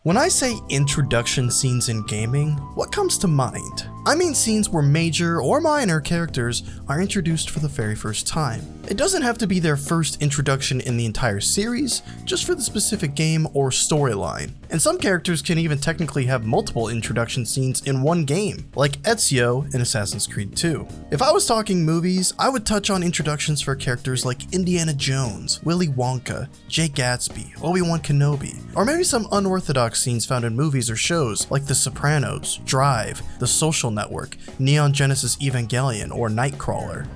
When I say introduction scenes in gaming, what comes to mind? I mean scenes where major or minor characters are introduced for the very first time. It doesn't have to be their first introduction in the entire series, just for the specific game or storyline. And some characters can even technically have multiple introduction scenes in one game, like Ezio in Assassin's Creed 2. If I was talking movies, I would touch on introductions for characters like Indiana Jones, Willy Wonka, Jay Gatsby, Obi-Wan Kenobi, or maybe some unorthodox scenes found in movies or shows like The Sopranos, Drive, The Social Network, Neon Genesis Evangelion, or Nightcrawler.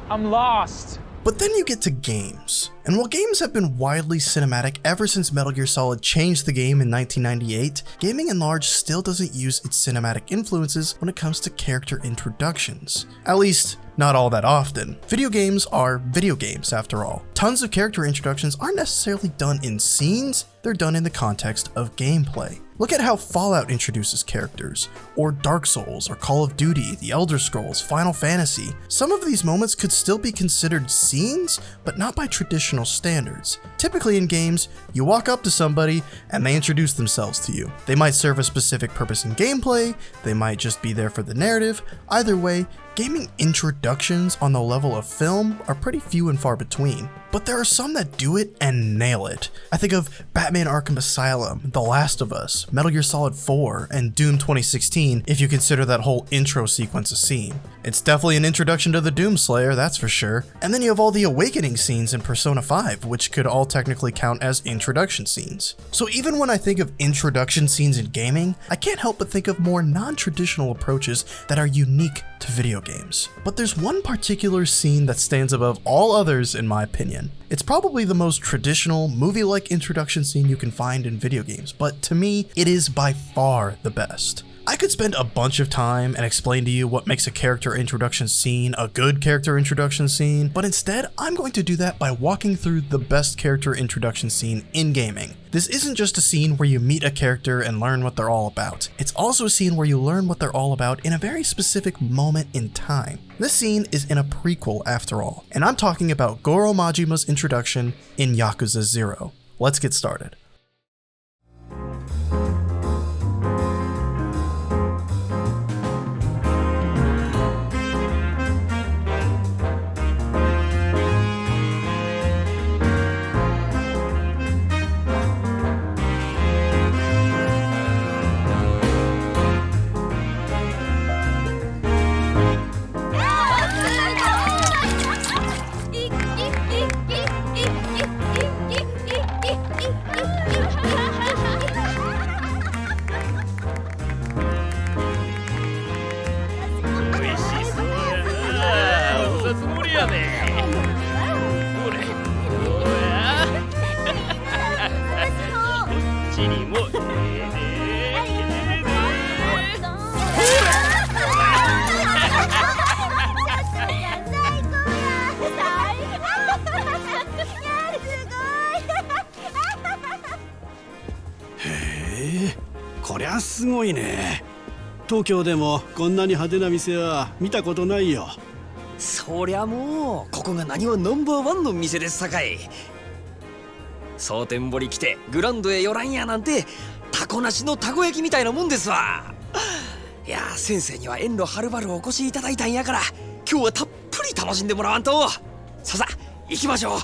I'm lost. But then you get to games. And while games have been widely cinematic ever since Metal Gear Solid changed the game in 1998, gaming in large still doesn't use its cinematic influences when it comes to character introductions. At least, not all that often. Video games are video games after all. Tons of character introductions aren't necessarily done in scenes, they're done in the context of gameplay. Look at how Fallout introduces characters, or Dark Souls, or Call of Duty, The Elder Scrolls, Final Fantasy. Some of these moments could still be considered scenes, but not by traditional standards. Typically in games, you walk up to somebody and they introduce themselves to you. They might serve a specific purpose in gameplay, they might just be there for the narrative. Either way, gaming introductions on the level of film are pretty few and far between. But there are some that do it and nail it. I think of Batman Arkham Asylum, The Last of Us, Metal Gear Solid 4, and Doom 2016 if you consider that whole intro sequence a scene. It's definitely an introduction to the Doomslayer, that's for sure. And then you have all the awakening scenes in Persona 5, which could all technically count as introduction scenes. So even when I think of introduction scenes in gaming, I can't help but think of more non-traditional approaches that are unique to video games. But there's one particular scene that stands above all others in my opinion. It's probably the most traditional, movie-like introduction scene you can find in video games, but to me, it is by far the best. I could spend a bunch of time and explain to you what makes a character introduction scene a good character introduction scene, but instead, I'm going to do that by walking through the best character introduction scene in gaming. This isn't just a scene where you meet a character and learn what they're all about. It's also a scene where you learn what they're all about in a very specific moment in time. This scene is in a prequel after all, and I'm talking about Goro Majima's introduction in Yakuza 0. Let's get started.こりゃすごいね。東京でもこんなに派手な店は見たことないよ。そりゃもうここが何はナンバーワンの店ですさかい。蒼天堀来てグランドへ寄らんやなんてタコなしのたこ焼きみたいなもんですわ。いや先生には遠路はるばるお越しいただいたんやから今日はたっぷり楽しんでもらわんと。さ行きましょう。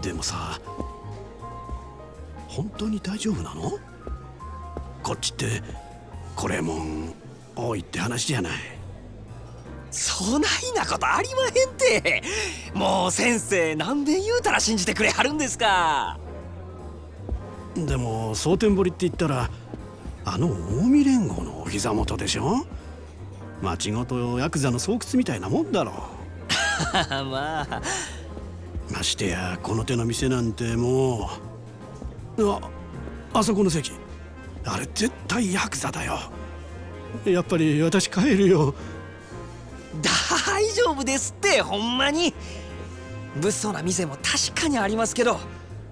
でもさ、本当に大丈夫なの？こっちってこれもん多いって話じゃない。そないなことありまへんて。もう先生何べん言うたら信じてくれはるんですか。でも蒼天堀って言ったらあの近江連合のお膝元でしょ。町ごとヤクザの巣窟みたいなもんだろ。まあましてやこの手の店なんてもう、あそこの席、あれ絶対ヤクザだよ。やっぱり私帰るよ。大丈夫ですってほんまに。物騒な店も確かにありますけど、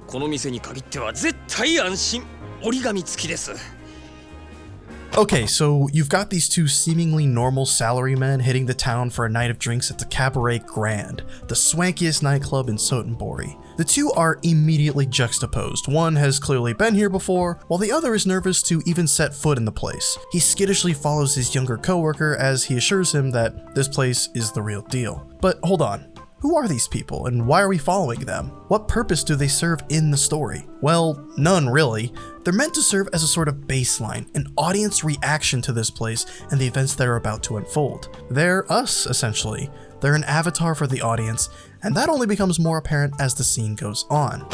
この店に限っては絶対安心、折り紙付きです。Okay, so you've got these two seemingly normal salarymen hitting the town for a night of drinks at the Cabaret Grand, the swankiest nightclub in Sotenbori. The two are immediately juxtaposed. One has clearly been here before, while the other is nervous to even set foot in the place. He skittishly follows his younger coworker as he assures him that this place is the real deal. But hold on. Who are these people, and why are we following them? What purpose do they serve in the story? Well, none really. They're meant to serve as a sort of baseline, an audience reaction to this place and the events that are about to unfold. They're us, essentially. They're an avatar for the audience, and that only becomes more apparent as the scene goes on.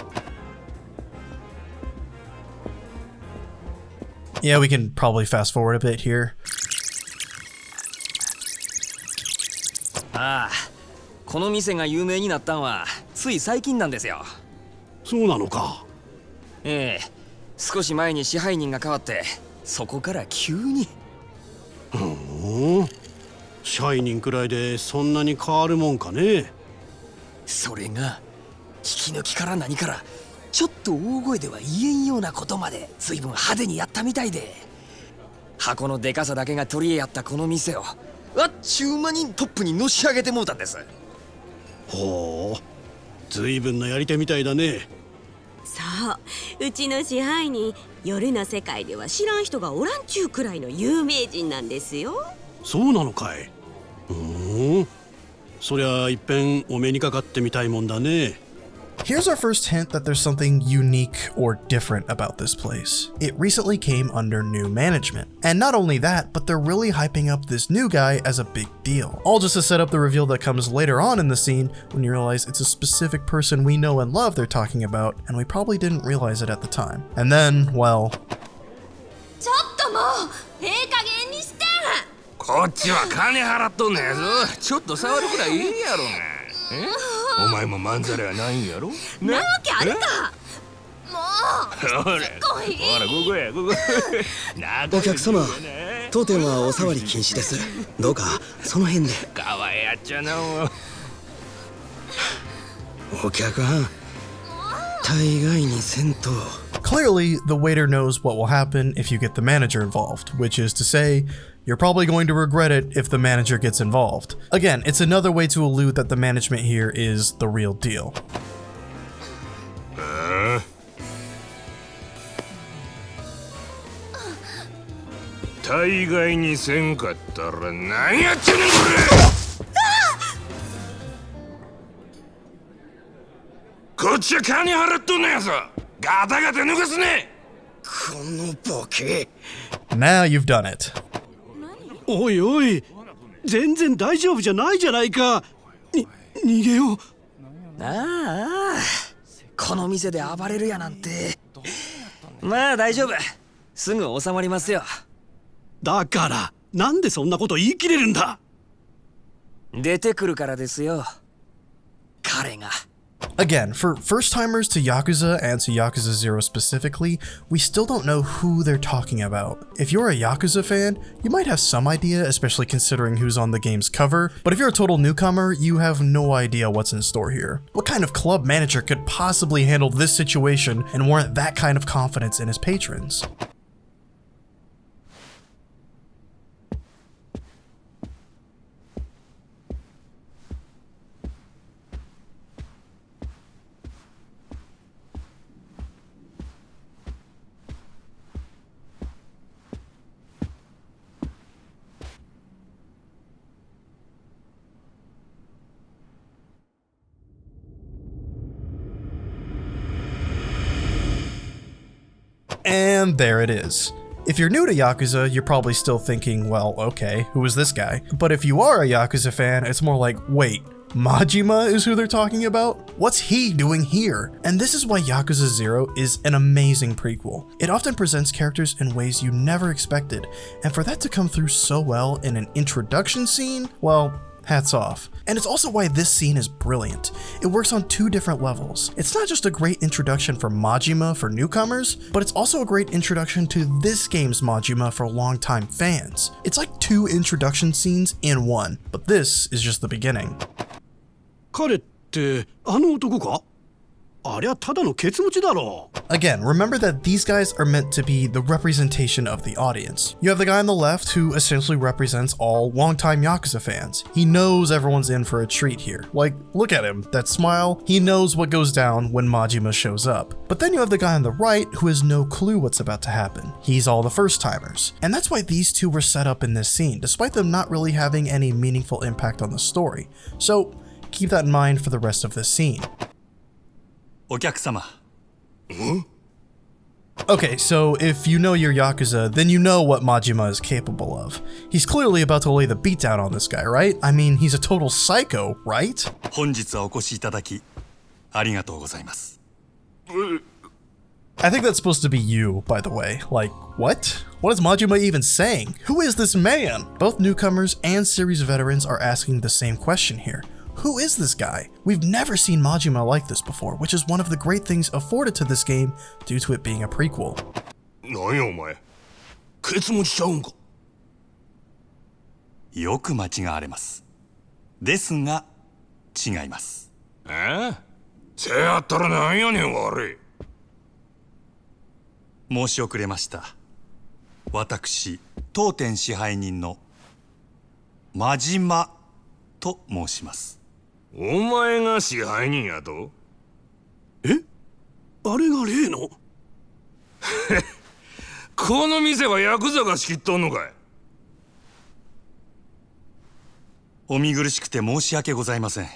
Yeah, we can probably fast forward a bit here. この店が有名になったんはつい最近なんですよ。そうなのか。ええ、少し前に支配人が変わってそこから急に。支配人くらいでそんなに変わるもんかね。それが引き抜きから何からちょっと大声では言えんようなことまで随分派手にやったみたいで、箱のでかさだけが取り柄やったこの店をあっちゅう間にトップにのし上げてもうたんです。ほう、随分なやり手みたいだね。そう、うちの支配人、夜の世界では知らん人がおらんちゅうくらいの有名人なんですよ。そうなのかい。そりゃいっぺんお目にかかってみたいもんだね。 Here's our first hint that there's something unique or different about this place. It recently came under new management. And not only that, but they're really hyping up this new guy as a big deal. All just to set up the reveal that comes later on in the scene when you realize it's a specific person we know and love they're talking about, and we probably didn't realize it at the time. And then, well... ちょっともう、ええ加減にして。こっちは金払っとんねやぞ。ちょっと触るくらいいいやろが。お前もまんざらやないんやろ。なわけあるか。もう。ほら、ここやここ。お客様、当店はお触り禁止です。どうかその辺で。かわいやっちゃなも。お客はん、大概にせんと。 Clearly, the waiter knows what will happen if you get the manager involved, which is to say, you're probably going to regret it if the manager gets involved. Again, it's another way to allude that the management here is the real deal. 大概にせんかったら何やっちゅうねんこれ。こっちは金払っとんのやぞ。ガタガタ抜かすね。このボケ。 Now you've done it. おいおい、全然大丈夫じゃないじゃないか。逃げよう。ああ、この店で暴れるやなんて。まあ大丈夫、すぐ収まりますよ。だからなんでそんなこと言い切れるんだ。出てくるからですよ、彼が。 Again, for first-timers to Yakuza and to Yakuza 0 specifically, we still don't know who they're talking about. If you're a Yakuza fan, you might have some idea, especially considering who's on the game's cover, but if you're a total newcomer, you have no idea what's in store here. What kind of club manager could possibly handle this situation and warrant that kind of confidence in his patrons? And there it is. If you're new to Yakuza, you're probably still thinking, well, okay, who is this guy? But if you are a Yakuza fan, it's more like, wait, Majima is who they're talking about? What's he doing here? And this is why Yakuza 0 is an amazing prequel. It often presents characters in ways you never expected, and for that to come through so well in an introduction scene, well, hats off. And it's also why this scene is brilliant. It works on two different levels. It's not just a great introduction for Majima for newcomers, but it's also a great introduction to this game's Majima for longtime fans. It's like two introduction scenes in one, but this is just the beginning. 彼ってあの男か。ありゃただのケツ持ちだろ。 Again, remember that these guys are meant to be the representation of the audience. You have the guy on the left who essentially represents all longtime Yakuza fans. He knows everyone's in for a treat here. Like, look at him, that smile. He knows what goes down when Majima shows up. But then you have the guy on the right who has no clue what's about to happen. He's all the first-timers. And that's why these two were set up in this scene, despite them not really having any meaningful impact on the story. So, keep that in mind for the rest of this scene. お客様。 Okay, so if you know your Yakuza, then you know what Majima is capable of. He's clearly about to lay the beat down on this guy, right? I mean, he's a total psycho, right? 本日はお越しいただきありがとうございます。 I think that's supposed to be you, by the way. Like, what? What is Majima even saying? Who is this man? Both newcomers and series veterans are asking the same question here. Who is this guy? We've never seen Majima like this before, which is one of the great things afforded to this game due to it being a prequel. なんやお前ケツ持ちちゃうんか。よく間違われます。ですが違います。せやったらなんやねん悪い。申し遅れました。私当店支配人の真島と申します。 お前が支配人やと。え、あれが例の。この店はヤクザが仕切っとんのかい。お見苦しくて申し訳ございません。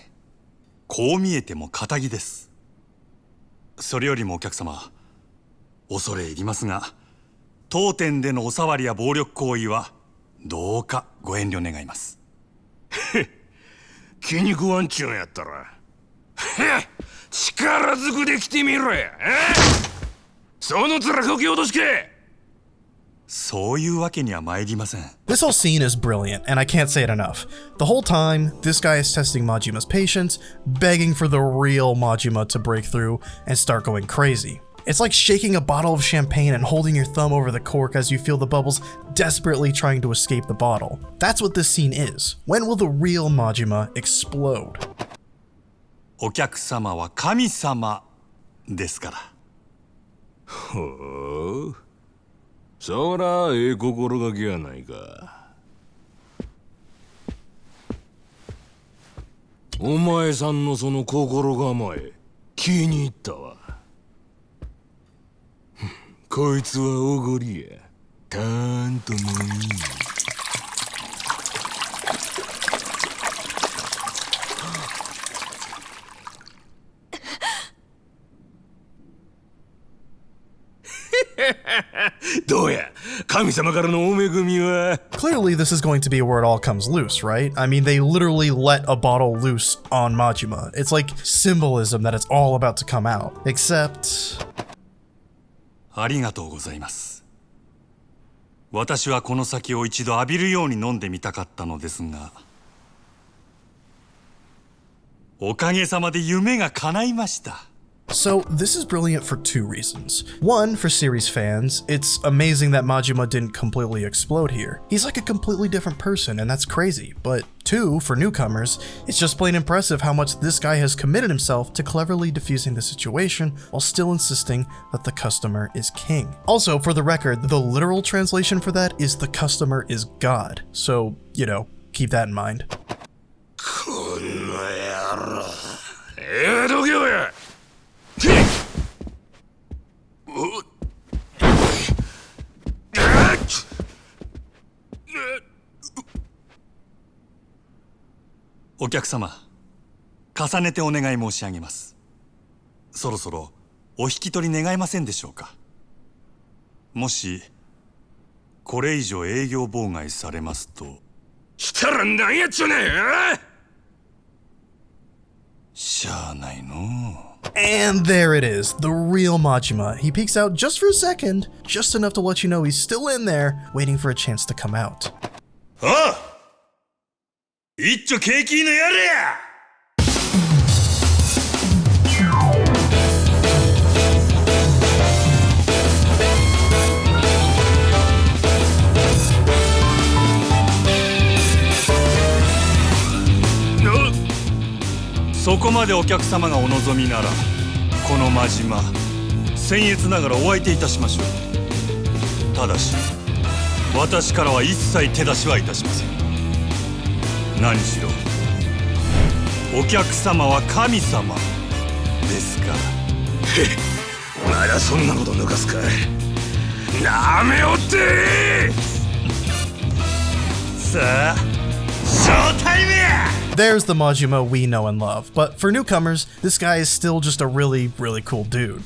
こう見えても堅気です。それよりもお客様、恐れ入りますが、当店でのお触りや暴力行為はどうかご遠慮願います。気に食わんちゅうんやったら力ずくで来てみろや。その面こき落としけ。そういうわけには参りません。 This whole scene is brilliant, and I can't say it enough. The whole time, this guy is testing Majima's patience, begging for the real Majima to break through and start going crazy. It's like shaking a bottle of champagne and holding your thumb over the cork as you feel the bubbles desperately trying to escape the bottle. That's what this scene is. When will the real Majima explode? お客様は神様ですから。ほう、そらええ心がけやないか。お前さんのその心構え気に入ったわ。こいつはおごりや。たーんともいい。どうや、神様からのお恵みは。 Clearly, this is going to be where it all comes loose, right? I mean, they literally let a bottle loose on Majima. It's like symbolism that it's all about to come out. Except... ありがとうございます。私はこの酒を一度浴びるように飲んでみたかったのですが、おかげさまで夢が叶いました。 So, this is brilliant for two reasons. One, for series fans, it's amazing that Majima didn't completely explode here. He's like a completely different person, and that's crazy. But two, for newcomers, it's just plain impressive how much this guy has committed himself to cleverly diffusing the situation while still insisting that the customer is king. Also, for the record, the literal translation for that is the customer is God. So, you know, keep that in mind. この野郎。どけよや。 お客様、重ねてお願い申し上げます。そろそろお引き取り願えませんでしょうか。もしこれ以上営業妨害されますと。したら何やっちゅうねん。しゃあないの。 And there it is, the real Majima. He peeks out just for a second, just enough to let you know he's still in there, waiting for a chance to come out. ああ、一丁ケーキのやれや。そこまでお客様がお望みなら、この真島、僭越ながらお相手いたしましょう。ただし私からは一切手出しはいたしません。何しろお客様は神様ですから。まだそんなこと抜かすか。なめおってさあ、ショータイムや。 There's the Majima we know and love, but for newcomers, this guy is still just a really, really cool dude.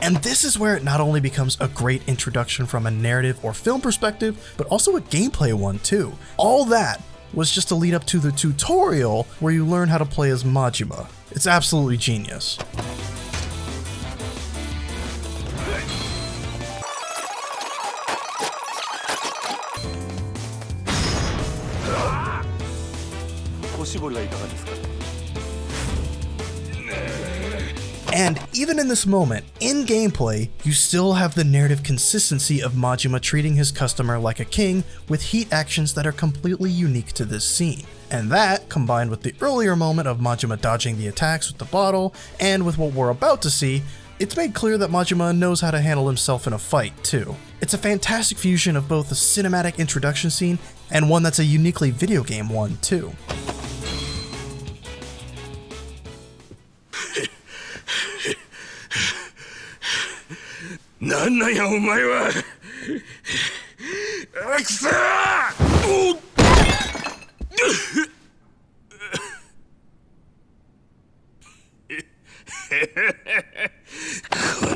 And this is where it not only becomes a great introduction from a narrative or film perspective, but also a gameplay one too. All that was just to lead up to the tutorial where you learn how to play as Majima. It's absolutely genius. And even in this moment, in gameplay, you still have the narrative consistency of Majima treating his customer like a king with heat actions that are completely unique to this scene. And that, combined with the earlier moment of Majima dodging the attacks with the bottle, and with what we're about to see, it's made clear that Majima knows how to handle himself in a fight too. It's a fantastic fusion of both a cinematic introduction scene and one that's a uniquely video game one too. なんなんやお前は。くそー。こ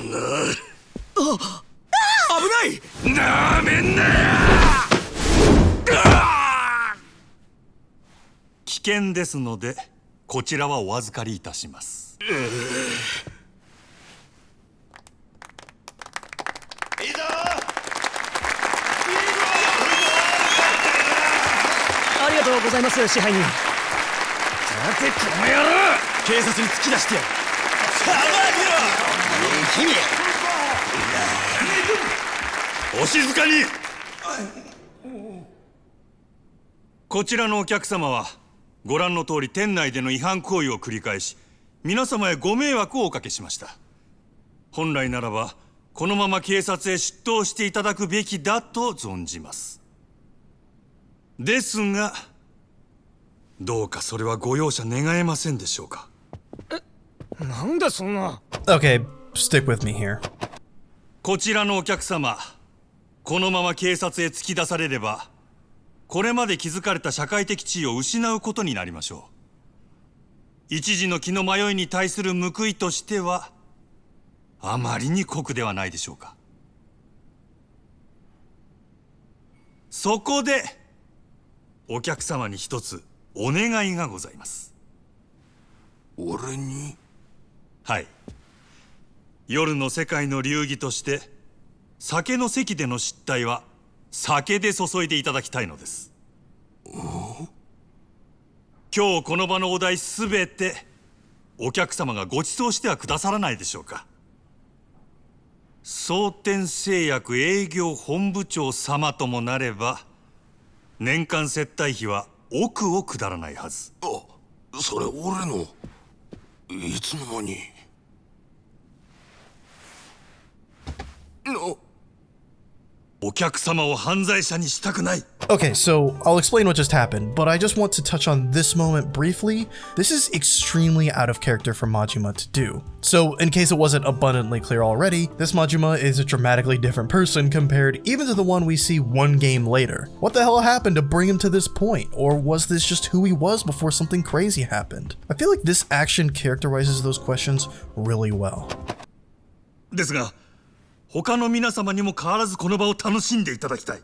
の危ない。なめんなよ。危険ですのでこちらはお預かりいたします。ありがとうございます、支配人。さてこの野郎、警察に突き出してやる。お静かに。こちらのお客様はご覧の通り店内での違反行為を繰り返し皆様へご迷惑をおかけしました。本来ならばこのまま警察へ出頭していただくべきだと存じます。ですがどうかそれはご容赦願えませんでしょうか。なんでそんな。 Okay, stick with me here. こちらのお客様、このまま警察へ突き出されればこれまで築かれた社会的地位を失うことになりましょう。一時の気の迷いに対する報いとしてはあまりに酷ではないでしょうか。そこでお客様に一つお願いがございます。俺に？はい。夜の世界の流儀として酒の席での失態は酒で注いでいただきたいのです。今日この場のお題すべてお客様がご馳走してはくださらないでしょうか。蒼天製薬営業本部長様ともなれば年間接待費は億を下らないはず。あ、それ俺の。いつの間に。お客様を犯罪者にしたくない。 Okay, so I'll explain what just happened, but I just want to touch on this moment briefly. This is extremely out of character for Majima to do. So in case it wasn't abundantly clear already, this Majima is a dramatically different person compared even to the one we see one game later. What the hell happened to bring him to this point? Or was this just who he was before something crazy happened? I feel like this action characterizes those questions really well. ですが他の皆様にも変わらずこの場を楽しんでいただきたい。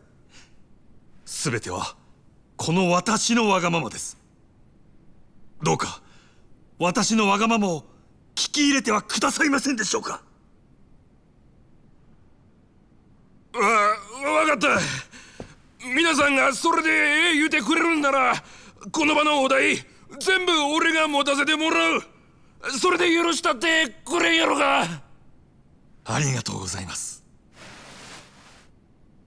すべてはこの私のわがままです。どうか私のわがままを聞き入れてはくださいませんでしょうか。わかった。皆さんがそれでええ言うてくれるんならこの場のお題全部俺が持たせてもらう。それで許したってくれんやろか。ありがとうございます。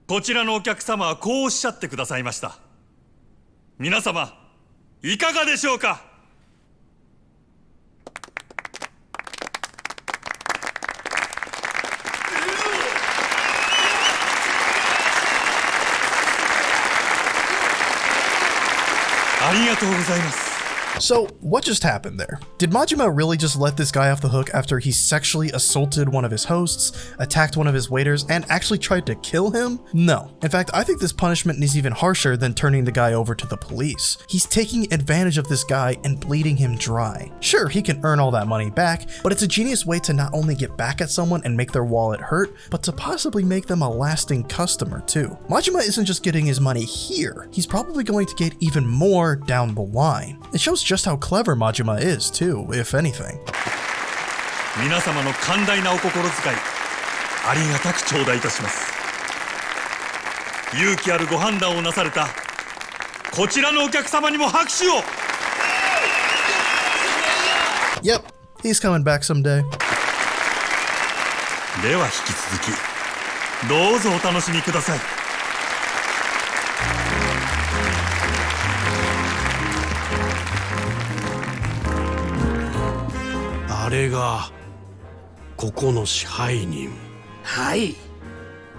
こちらのお客様はこうおっしゃってくださいました。皆様いかがでしょうか。ありがとうございます。 So, what just happened there? Did Majima really just let this guy off the hook after he sexually assaulted one of his hosts, attacked one of his waiters, and actually tried to kill him? No. In fact, I think this punishment is even harsher than turning the guy over to the police. He's taking advantage of this guy and bleeding him dry. Sure, he can earn all that money back, but it's a genius way to not only get back at someone and make their wallet hurt, but to possibly make them a lasting customer too. Majima isn't just getting his money here, he's probably going to get even more down the line. It shows just how clever Majima is too, if anything. 皆様の寛大なお心遣いありがたく頂戴いたします。勇気あるご判断をなされたこちらのお客様にも拍手を。 Yep, he's coming back someday. では引き続きどうぞお楽しみください。あれがここの支配人。はい。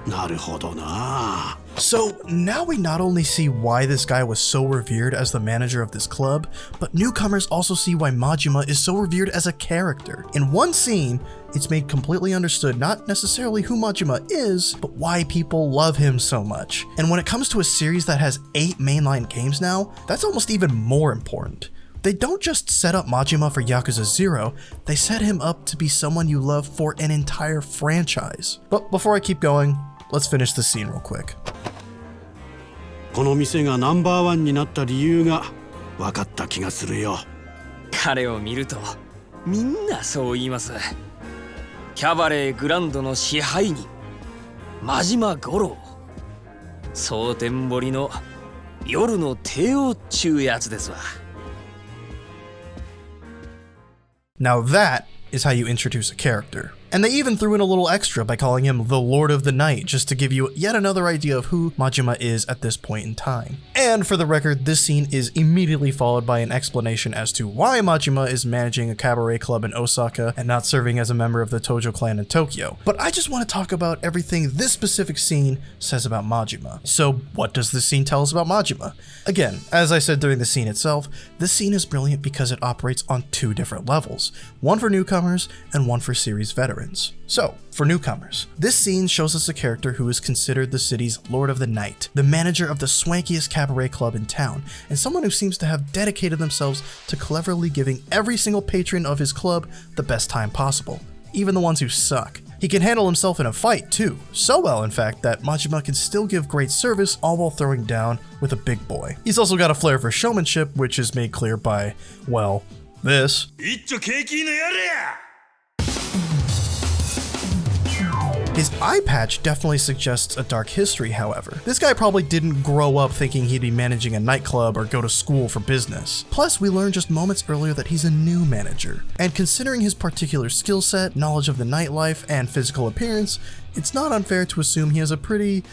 なるほどな。 So now we not only see why this guy was so revered as the manager of this club, but newcomers also see why Majima is so revered as a character. In one scene, it's made completely understood not necessarily who Majima is, but why people love him so much. And when it comes to a series that has 8 mainline games now, that's almost even more important. They don't just set up Majima for Yakuza 0, they set him up to be someone you love for an entire franchise. But before I keep going, let's finish this scene real quick. この店がナンバーワンになった理由が分かった気がするよ。彼を見るとみんなそう言います。キャバレーグランドの支配人真島五郎、蒼天堀の夜の帝王っちゅうやつですわ。 Now that is how you introduce a character. And they even threw in a little extra by calling him the Lord of the Night, just to give you yet another idea of who Majima is at this point in time. And for the record, this scene is immediately followed by an explanation as to why Majima is managing a cabaret club in Osaka and not serving as a member of the Tojo clan in Tokyo. But I just want to talk about everything this specific scene says about Majima. So what does this scene tell us about Majima? Again, as I said during the scene itself, this scene is brilliant because it operates on 2 different levels, one for newcomers and one for series veterans. So, for newcomers, this scene shows us a character who is considered the city's Lord of the Night, the manager of the swankiest cabaret club in town, and someone who seems to have dedicated themselves to cleverly giving every single patron of his club the best time possible, even the ones who suck. He can handle himself in a fight too, so well in fact that Majima can still give great service all while throwing down with a big boy. He's also got a flair for showmanship, which is made clear by, well, this. His eye patch definitely suggests a dark history, however. This guy probably didn't grow up thinking he'd be managing a nightclub or go to school for business. Plus, we learned just moments earlier that he's a new manager. And considering his particular skill set, knowledge of the nightlife, and physical appearance, it's not unfair to assume he has a pretty,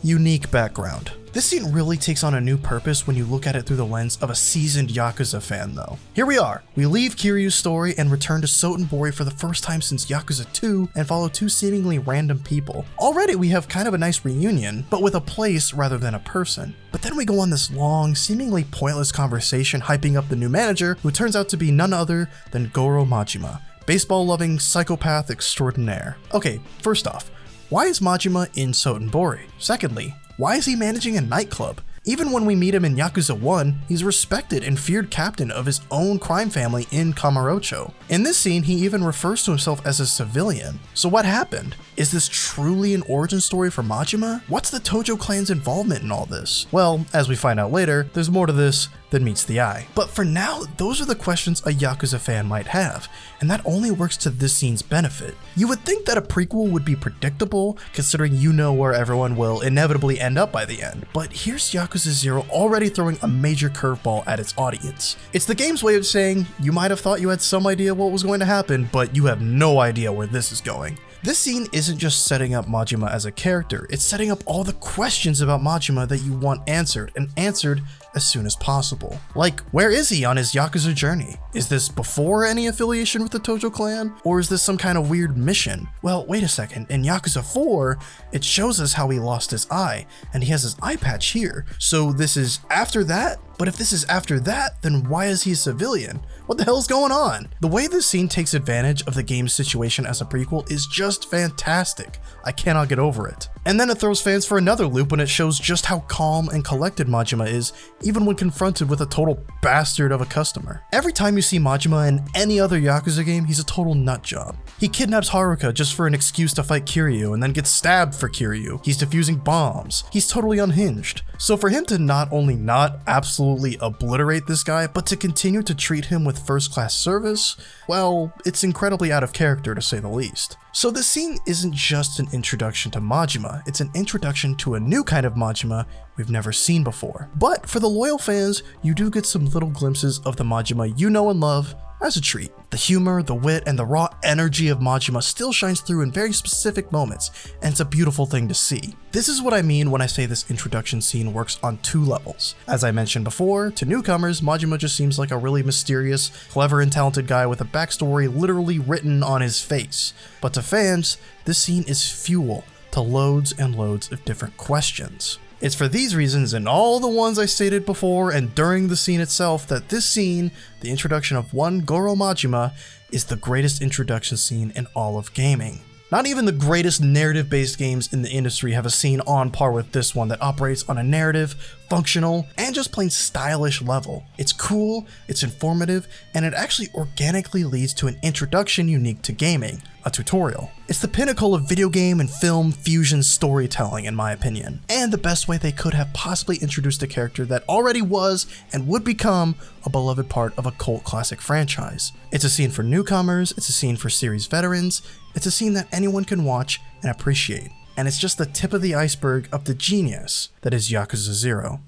unique background. This scene really takes on a new purpose when you look at it through the lens of a seasoned Yakuza fan though. Here we are. We leave Kiryu's story and return to Sotenbori for the first time since Yakuza 2 and follow 2 seemingly random people. Already we have kind of a nice reunion, but with a place rather than a person. But then we go on this long, seemingly pointless conversation hyping up the new manager who turns out to be none other than Goro Majima, baseball-loving psychopath extraordinaire. Okay, first off, why is Majima in Sotenbori? Secondly, why is he managing a nightclub? Even when we meet him in Yakuza 1, he's a respected and feared captain of his own crime family in Kamurocho. In this scene, he even refers to himself as a civilian. So what happened? Is this truly an origin story for Majima? What's the Tojo clan's involvement in all this? Well, as we find out later, there's more to this than meets the eye. But for now, those are the questions a Yakuza fan might have, and that only works to this scene's benefit. You would think that a prequel would be predictable, considering you know where everyone will inevitably end up by the end, but here's Yakuza 0 already throwing a major curveball at its audience. It's the game's way of saying, you might have thought you had some idea what was going to happen, but you have no idea where this is going. This scene isn't just setting up Majima as a character, it's setting up all the questions about Majima that you want answered, and answered as soon as possible. Like, where is he on his Yakuza journey? Is this before any affiliation with the Tojo clan? Or is this some kind of weird mission? Well, wait a second, in Yakuza 4, it shows us how he lost his eye, and he has his eye patch here. So this is after that? But if this is after that, then why is he a civilian? What the hell's going on? The way this scene takes advantage of the game's situation as a prequel is just fantastic. I cannot get over it. And then it throws fans for another loop when it shows just how calm and collected Majima is, even when confronted with a total bastard of a customer. Every time you see Majima in any other Yakuza game, he's a total nutjob. He kidnaps Haruka just for an excuse to fight Kiryu and then gets stabbed for Kiryu. He's defusing bombs. He's totally unhinged. So for him to not only not absolutely obliterate this guy, but to continue to treat him with first-class service, well, it's incredibly out of character to say the least. So this scene isn't just an introduction to Majima, it's an introduction to a new kind of Majima we've never seen before. But for the loyal fans, you do get some little glimpses of the Majima you know and love as a treat. The humor, the wit, and the raw energy of Majima still shines through in very specific moments, and it's a beautiful thing to see. This is what I mean when I say this introduction scene works on two levels. As I mentioned before, to newcomers, Majima just seems like a really mysterious, clever, and talented guy with a backstory literally written on his face. But to fans, this scene is fuel to loads and loads of different questions. It's for these reasons and all the ones I stated before and during the scene itself that this scene, the introduction of one Goro Majima, is the greatest introduction scene in all of gaming. Not even the greatest narrative-based games in the industry have a scene on par with this one that operates on a narrative, functional, and just plain stylish level. It's cool, it's informative, and it actually organically leads to an introduction unique to gaming, a tutorial. It's the pinnacle of video game and film fusion storytelling in my opinion, and the best way they could have possibly introduced a character that already was and would become a beloved part of a cult classic franchise. It's a scene for newcomers, it's a scene for series veterans, it's a scene that anyone can watch and appreciate, and it's just the tip of the iceberg of the genius that is Yakuza 0.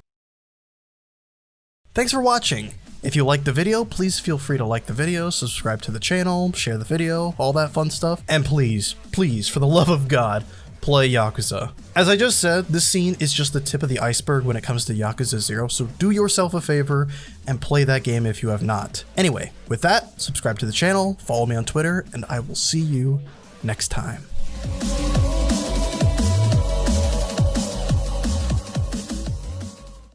Thanks for watching! If you liked the video, please feel free to like the video, subscribe to the channel, share the video, all that fun stuff, and please, for the love of God, play Yakuza. As I just said, this scene is just the tip of the iceberg when it comes to Yakuza 0, so do yourself a favor and play that game if you have not. Anyway, with that, subscribe to the channel, follow me on Twitter, and I will see you next time.